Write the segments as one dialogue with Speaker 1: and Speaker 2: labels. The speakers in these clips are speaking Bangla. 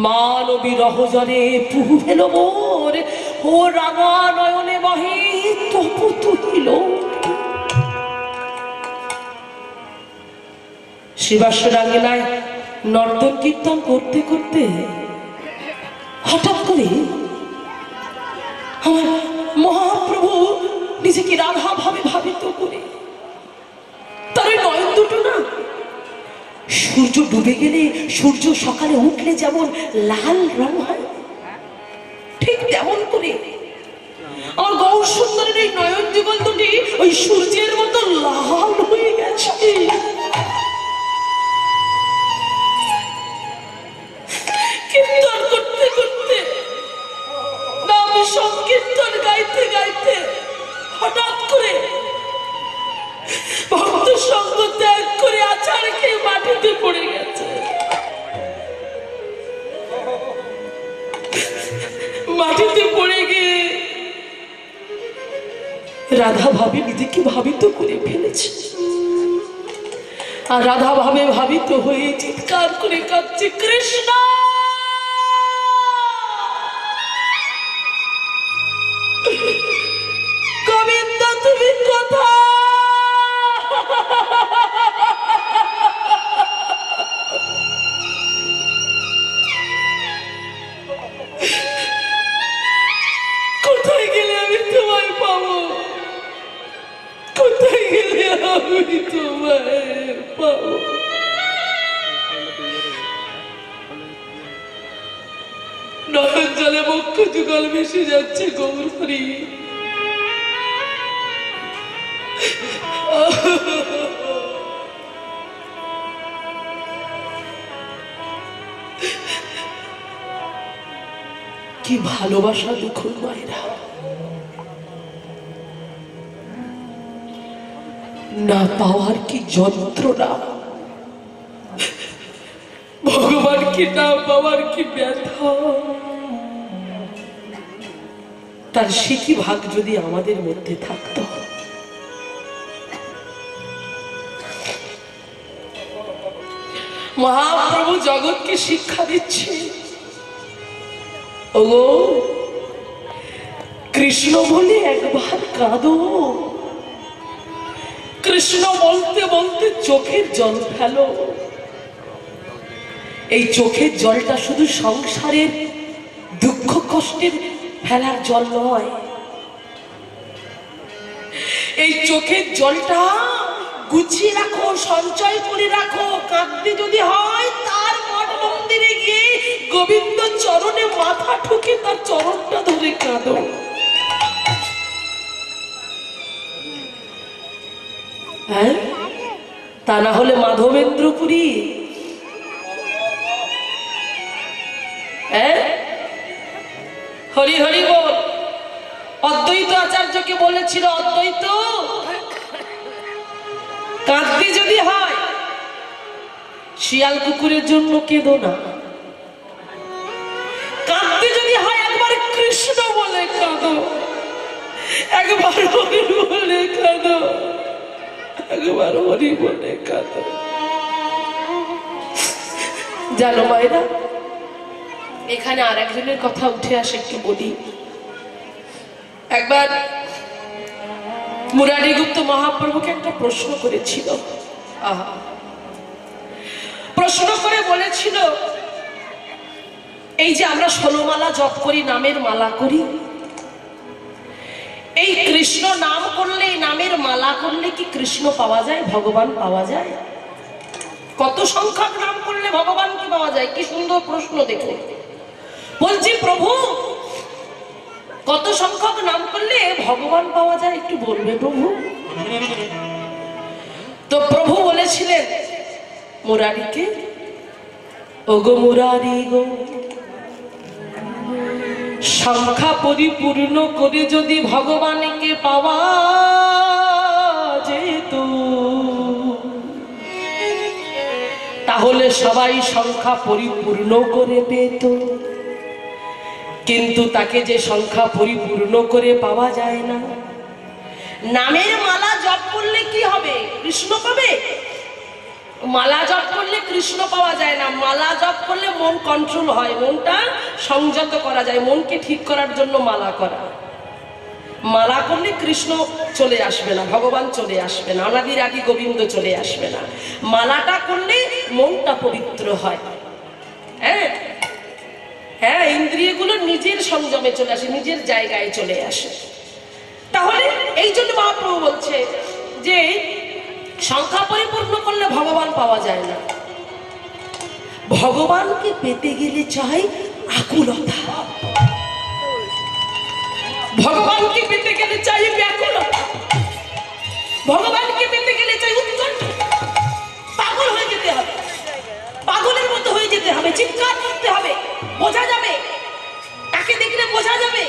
Speaker 1: মানবী রহজরে পুহু ফেল মোর, ও রাঙা নয়নে বহে তপু তুহিল। শিবাশ্বরাঙ্গনায় নর্তন কীর্তন করতে করতে হঠাৎ করে আমার মহাপ্রভু নিজেকে রাধা ভাবে ভাবিত করে তার ওই নয়ন দুটো না, সূর্য ডুবে গেলে সূর্য সকালে উঠলে যেমন লাল রং হয়, ঠিক তেমন করে আমার গৌর সুন্দরের এই নয়ন যুগল দুটি ওই সূর্যের মতো লাল হয়ে গেছে। কীর্তন করতে করতে, নাম সংকীর্তন গাইতে গাইতে হঠাৎ করে ভক্ত সঙ্গ ত্যাগ করে আচার খেয়ে মাটিতে পড়ে গেছে। মাটিতে পড়ে গিয়ে রাধা ভাবে নিজেকে ভাবিত করে ফেলেছে। আর রাধা ভাবে ভাবিত হয়ে চিৎকার করে কাঁদছে, কৃষ্ণ গোবিন্দ তুমি কোথায়? কোথায় গেলে আমি তোমায় পাবো? কোথায় গেলে আমি তোমায় পাবো? নয়ন জলে বক্ষ যুগল ভেসে যাচ্ছে গৌর হরি। কি ভালোবাসা দেখুন মায়েরা, না পাওয়ার কি যন্ত্রণা, ভগবান কি না পাওয়ার কি ব্যথা। তার সে কি ভাগ যদি আমাদের মধ্যে থাকতো। মহাপ্রভু জগৎকে শিক্ষা দিচ্ছে, ওগো কৃষ্ণ বলে একবার কাঁদো। কৃষ্ণ বলতে বলতে চোখের জল ফেলো। এই চোখের জলটা শুধু সংসারের দুঃখ কষ্টের ফেলার জল নয়, এই চোখের জলটা গুছিয়ে রাখো, সঞ্চয় করে রাখো। কাঁদতে যদি হয় তার মঠ মন্দিরে গিয়ে গোবিন্দ চরণে মাথা ঠুকে তার চরণটা ধরে কাঁদো। হ্যাঁ, তা না হলে মাধবেন্দ্রপুরী, হ্যাঁ হরি হরি বল। অদ্বৈত আচার্যকে বলেছিল, অদ্বৈত কাঁদতে যদি হয় শিয়াল কুকুরের জন্য কেঁদো না, কাঁদতে যদি হয় একবার কৃষ্ণ বলে কাঁদো, একবার হরি বলে কাঁদো, একবার হরি বলে কাঁদো। জানো মায়েরা, এখানে আর একজনের কথা উঠে আসে, একটু বলি। একবার মুরারিগুপ্ত মহাপ্রভুকে একটা প্রশ্ন করেছিল। প্রশ্ন করে বলেছিল, এই যে আমরা 16 মালা জপ করি, নামের মালা করি, এই কৃষ্ণ নাম করলে, এই নামের মালা করলে কি কৃষ্ণ পাওয়া যায়, ভগবান পাওয়া যায়? কত সংখ্যক নাম করলে ভগবান কি পাওয়া যায়? কি সুন্দর প্রশ্ন দেখো। বলছি, প্রভু কত সংখ্যক নাম করলে ভগবান পাওয়া যায়, একটু বলবে প্রভু? তো প্রভু বলেছিলেন মুরারিকে, ওগো মুরারি গো, সংখ্যা পরিপূর্ণ করে যদি ভগবানকে পাওয়া যেত, তাহলে সবাই সংখ্যা পরিপূর্ণ করে পেত। কিন্তু তাকে যে সংখ্যা পরিপূর্ণ করে পাওয়া যায় না। নামের মালা জপ করলে কি হবে? কৃষ্ণ পাবে? মালা জপ করলে কৃষ্ণ পাওয়া যায় না, মালা জপ করলে মন কন্ট্রোল হয়, মনটা সংযত করা যায়, মনকে ঠিক করার জন্য মালা করা। মালা করলে কৃষ্ণ চলে আসবে না, ভগবান চলে আসবে না, অনাদির আদি গোবিন্দ চলে আসবে না। মালাটা করলে মনটা পবিত্র হয়। হ্যাঁ হ্যাঁ, ইন্দ্রিয়গুলো নিজের সংযমে চলে আসে, নিজের জায়গায় চলে আসে। তাহলে এই জন্য মহাপ্রভু বলছে যে সংখ্যা পরিপূর্ণ করলে ভগবান পাওয়া যায় না, ভগবানকে পেতে গেলে চাই আকুলতা, ভগবানকে পেতে গেলে চাই ব্যাকুলতা, ভগবানকে পেতে গেলে চাই উৎকণ্ঠা। পাগল হয়ে যেতে হবে, পাগলের মতো হয়ে যেতে হবে, চিৎকার করতে হবে, বোঝা যাবে, তাকে দেখলে বোঝা যাবে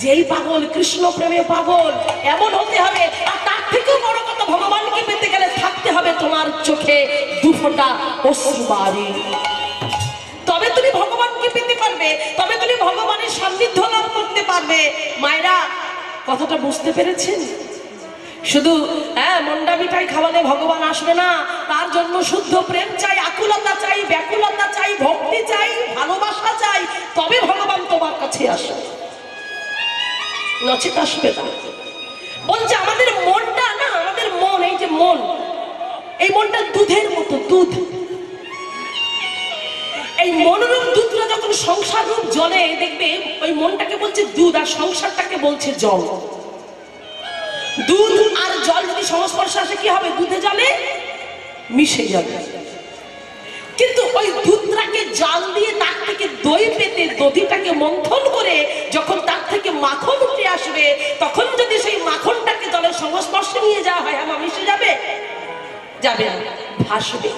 Speaker 1: যেই পাগল, কৃষ্ণ প্রেমে পাগল, এমন হতে হবে। আর তার থেকেও বড় কথা, ভগবানকে পেতে গেলে থাকতে হবে তোমার চোখে দুফোঁটা অশ্রুবারি, তবে তুমি ভগবানকে পেতে পারবে, তবে তুমি ভগবানের সান্নিধ্য লাভ করতে পারবে। মায়েরা, কথাটা বুঝতে পেরেছেন? শুধু মন্ডা মিঠাই খাওয়ালে ভগবান আসবে না, তার জন্য শুদ্ধ প্রেম চাই, আকুলতা চাই, ব্যাকুলতা চাই, ভক্তি চাই, ভালোবাসা চাই, তবে ভগবান তোমার কাছে আসে, নচেত আসবে না। বলছে আমাদের মনটা না, আমাদের মন, এই যে মন, এই মনটা দুধের মতো, দুধ। এই মনোরূপ দুধটা যখন সংসার রূপ জলে, দেখবে ওই মনটাকে বলছে দুধ, আর সংসারটাকে বলছে জল। দুধ আর জল যদি সংস্পর্শে আসে কি হবে? দুধে জলে মিশে যাবে। কিন্তু ওই দুধটাকে জাল দিয়ে তার থেকে দই পেতে, দধিটাকে মন্থন করে যখন তার থেকে মাখন উঠে আসবে, তখন যদি সেই মাখনটাকে জলের সংস্পর্শে নিয়ে যাওয়া হয়, আমার মিশে যাবে? যাবে না, ভাসবে।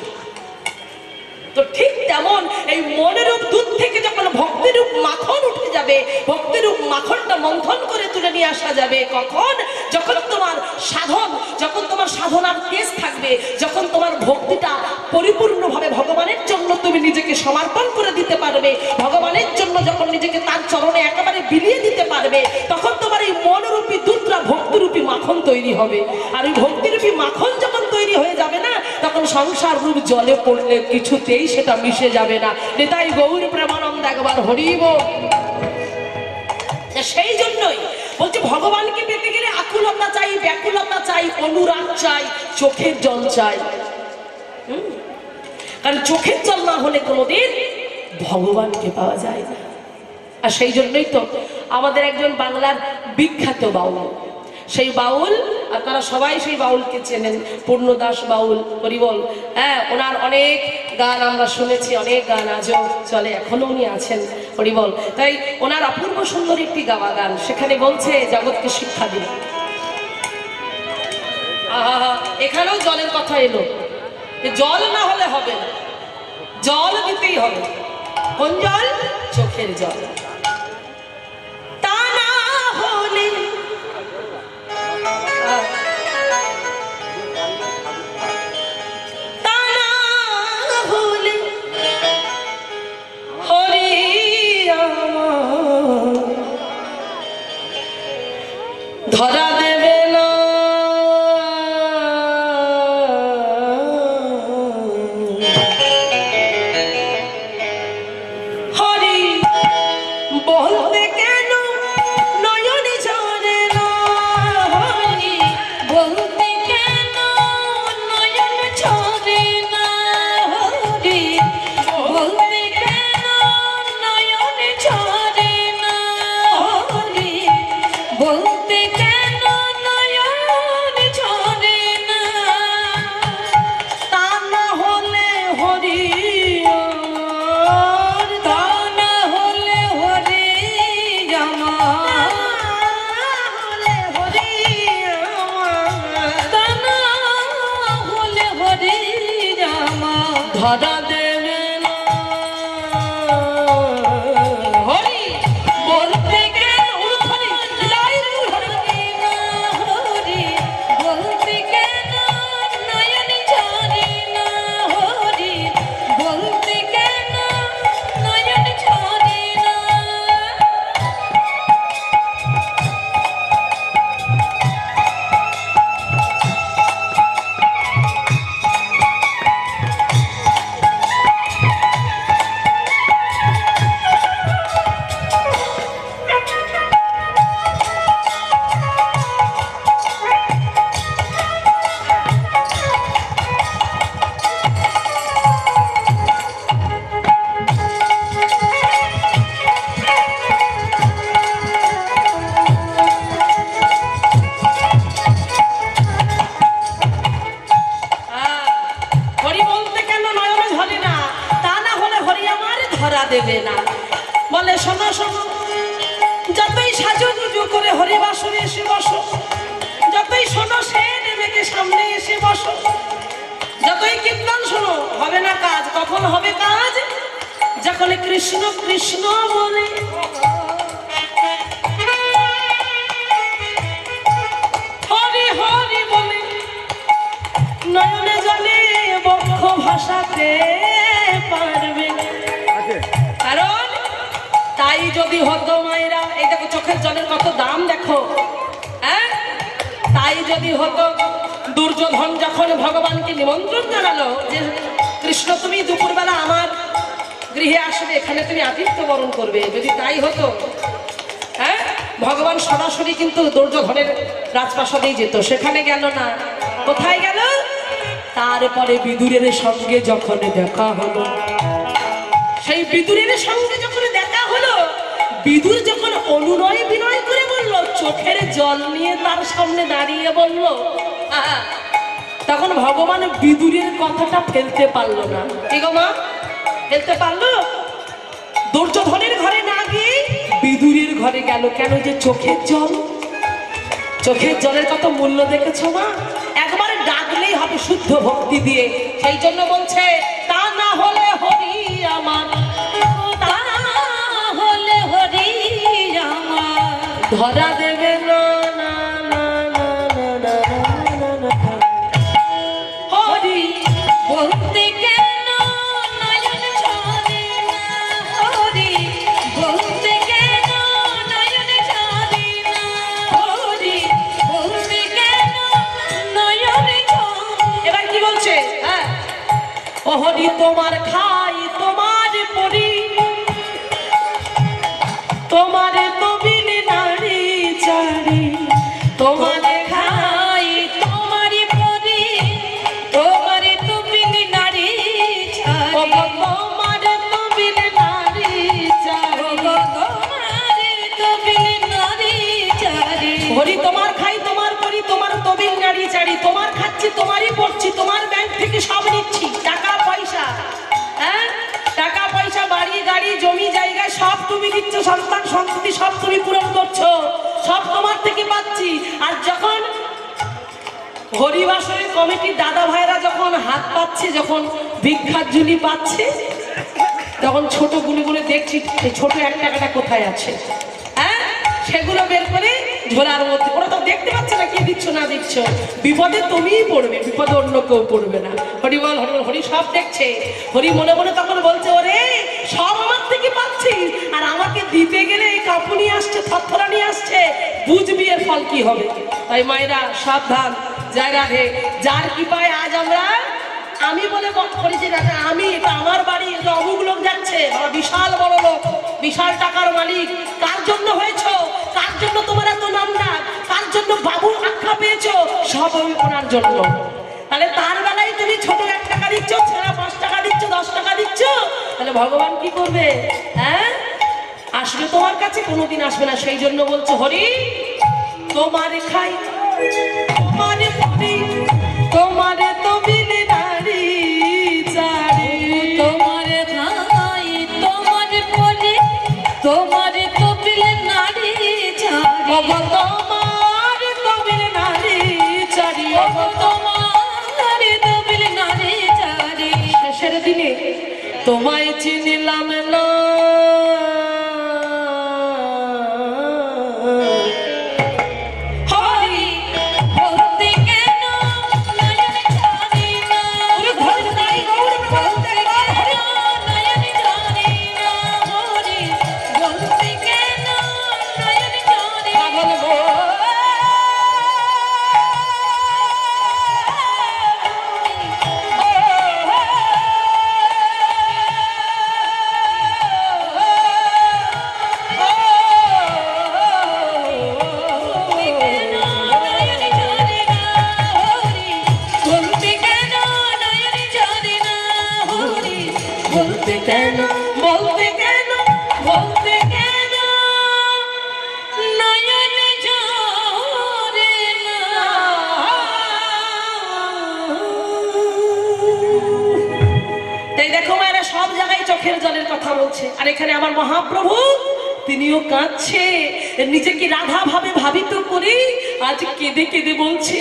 Speaker 1: তো ঠিক তেমন এই মনেরূপ দুধ থেকে যখন ভক্তিরূপ মাখন উঠে যাবে, ভক্তিরূপ মাখনটা মন্থন করে তুলে নিয়ে আসা যাবে কখন? যখন তোমার সাধন, যখন তোমার সাধনার তেজ থাকবে, যখন তোমার ভক্তিটা পরিপূর্ণভাবে ভগবানের জন্য তুমি নিজেকে সমর্পণ করে দিতে পারবে, ভগবানের জন্য যখন নিজেকে তার চরণে একেবারে বিলিয়ে দিতে পারবে, তখন তোমার এই মনরূপী দুধটা ভক্তিরূপী মাখন তৈরি হবে। আর এই ভক্তিরূপী মাখন যখন তৈরি হয়ে যাবে না, তখন সংসার রূপ জলে পড়লে কিছুতেই সেটা মিশে যাবে না। নিতাই গৌর প্রেমানন্দ, একবার হরিব। সেই জন্যই বলছে ভগবানকে পেতে গেলে আকুলতা চাই, ব্যাকুলতা চাই, অনুরাগ চাই, চোখের জল চাই। কারণ চোখের জল না হলে কোনোদিন ভগবানকে পাওয়া যায় না। আর সেই জন্যই তো আমাদের একজন বাংলার বিখ্যাত বাউল, সেই বাউল আপনারা সবাই সেই বাউলকে চেনেন, পূর্ণদাস বাউল, হরিবল। হ্যাঁ, ওনার অনেক গান আমরা শুনেছি, অনেক গান আজও চলে, এখনো উনি আছেন, হরিবল। তাই ওনার অপূর্ব সুন্দর একটি গাওয়া গান, সেখানে বলছে জগৎকে শিক্ষা দিন। এখানেও জলের কথা এলো, জল না হলে হবে না, জল দিতেই হবে। কোন জল? চোখের জল। তা না হলে ধরা দেবে না, হরি ধরা দেবে না। বলে শোনো শোনো, যতই সাজুগুজু করে হরিবাসরে এসে বসো, যতই শোনো সে দেবীকে সামনে এসে বসো, যতই কীর্তন শোনো, হবে না কাজ। কখন হবে কাজ? যখন কৃষ্ণ কৃষ্ণ বলে হরি হরি বলে নয়নে জলে বক্ষ ভাসাতে পারবে। কারণ তাই যদি হতো মায়েরা, এই দেখো চোখের জলের কত দাম দেখো, হ্যাঁ, তাই যদি হতো দুর্যোধন যখন ভগবানকে নিমন্ত্রণ জানালো যে কৃষ্ণ তুমি দুপুরবেলা আমার গৃহে আসবে, এখানে তুমি আতিথ্য বরণ করবে, যদি তাই হতো, হ্যাঁ, ভগবান সরাসরি কিন্তু দুর্যোধনের রাজপ্রাসাদেই যেত, সেখানে গেল না। কোথায় গেল? তারপরে বিদুরের সঙ্গে যখন দেখা হলো, সেই বিদুরের সঙ্গে যখন দেখা হলো, বিদুর যখন অনুনয় বিনয় করে বলল, চোখের জল নিয়ে তার সামনে দাঁড়িয়ে বলল, তখন ভগবান বিদুরের কথাটা ফেলতে পারলো না। কি গো মা, ফেলতে পারলো? দুর্যোধনের ঘরে না গিয়ে বিদুরের ঘরে গেল। কেন? যে চোখের জল, চোখের জলের কত মূল্য দেখেছো মা? একবার ডাকলেই হবে শুদ্ধ ভক্তি দিয়ে। সেই জন্য বলছে, তা না হলে হরি আমার, তা না হলে হরি আমার ধরা দেবে না। হরি বলতে কেন নয়ন ঝরে না, হরি বলতে কেন নয়ন ঝরে না, হরি বলতে কেন নয়ন ঝরে। এবার কি বলছে? হ্যাঁ, ও হরি তোমার খাই তোমার পরি, তোমার তবিল নারী চারি, তোমার খাই তোমার পরি, তোমার তবিল নারী চারি, তোমার তবিল নারী চারি, তোমার তবিল নারী চারি। হরি তোমার খাই তোমার পরি, তোমার তবিল নারী চারি, তোমার খাচ্ছি তোমারই পড়ছি, তোমার ব্যাংক থেকে সব নিচ্ছি, টাকা পয়সা, হ্যাঁ, টাকা পয়সা, বাড়ি গাড়ি জমি জায়গা সব তুমি দিচ্ছ, সন্তান সন্ততি সব তুমি পূরণ করছো, সব তোমার থেকে পাচ্ছি। আর যখন হরিবাসরের কমিটির দাদা ভাইরা যখন হাত পাচ্ছে, যখন ভিক্ষার ঝুলি পাচ্ছে, তখন ছোট গুলিগুলো দেখছি ছোট 1 টাকাটা কোথায় আছে, হ্যাঁ, সেগুলো বের করে ঝোলার মধ্যে। ওরা তো দেখতে পাচ্ছে না কি দিচ্ছ না দিচ্ছ, বিপদে তুমিই পড়বে, বিপদে অন্য কেউ পড়বে না। হরি বল হরি বল, হরি সব দেখছে। হরি মনে মনে তখন বলছে, ওরে সব আমার থেকে পাচ্ছি, আর আমাকে দিতে গেলে এই কাপুনি আসছে, থরথরানি আসছে, বুঝবি এর ফল কি হবে। তাই মায়েরা সাবধান, জায়গা হে, যার কি পায় আজ আমরা আমি বলে করেছি না, আমি, এটা আমার বাড়ি, এটা অমুক লোক যাচ্ছে, বাবা বিশাল বড় লোক, বিশাল টাকার মালিক, কার জন্য হয়েছ, কার জন্য তোমার এত নাম ডাক, কার জন্য বাবু আখ্যা পেয়েছো, সব আমি ওনার জন্য। তাহলে তার বেলায় তুমি ছোট 1 টাকা দিচ্ছ, ছেড়া 5 টাকা দিচ্ছ, 10 টাকা দিচ্ছ, তাহলে ভগবান কি করবে? হ্যাঁ, আসবে তোমার কাছে? কোনোদিন আসবে না। সেই জন্য বলছো, হরি তোমার খাই তোমার পরি, তোমার তবিল নারী চারি, তোমার খাই তোমার পরি, তোমার তবিল নারী চারি, তোমার তবিল নারী চারি, তোমার তবিল নারী চারি। শেষের দিনে তোমায় চিনিলাম না, বাজারে সব জায়গায় চোখের জলের কথা বলছে, আর এখানে আমার মহাপ্রভু তিনিও কাঁদছে, নিজেকে রাধা ভাবে ভাবিত করে আজ কেঁদে কেঁদে বলছে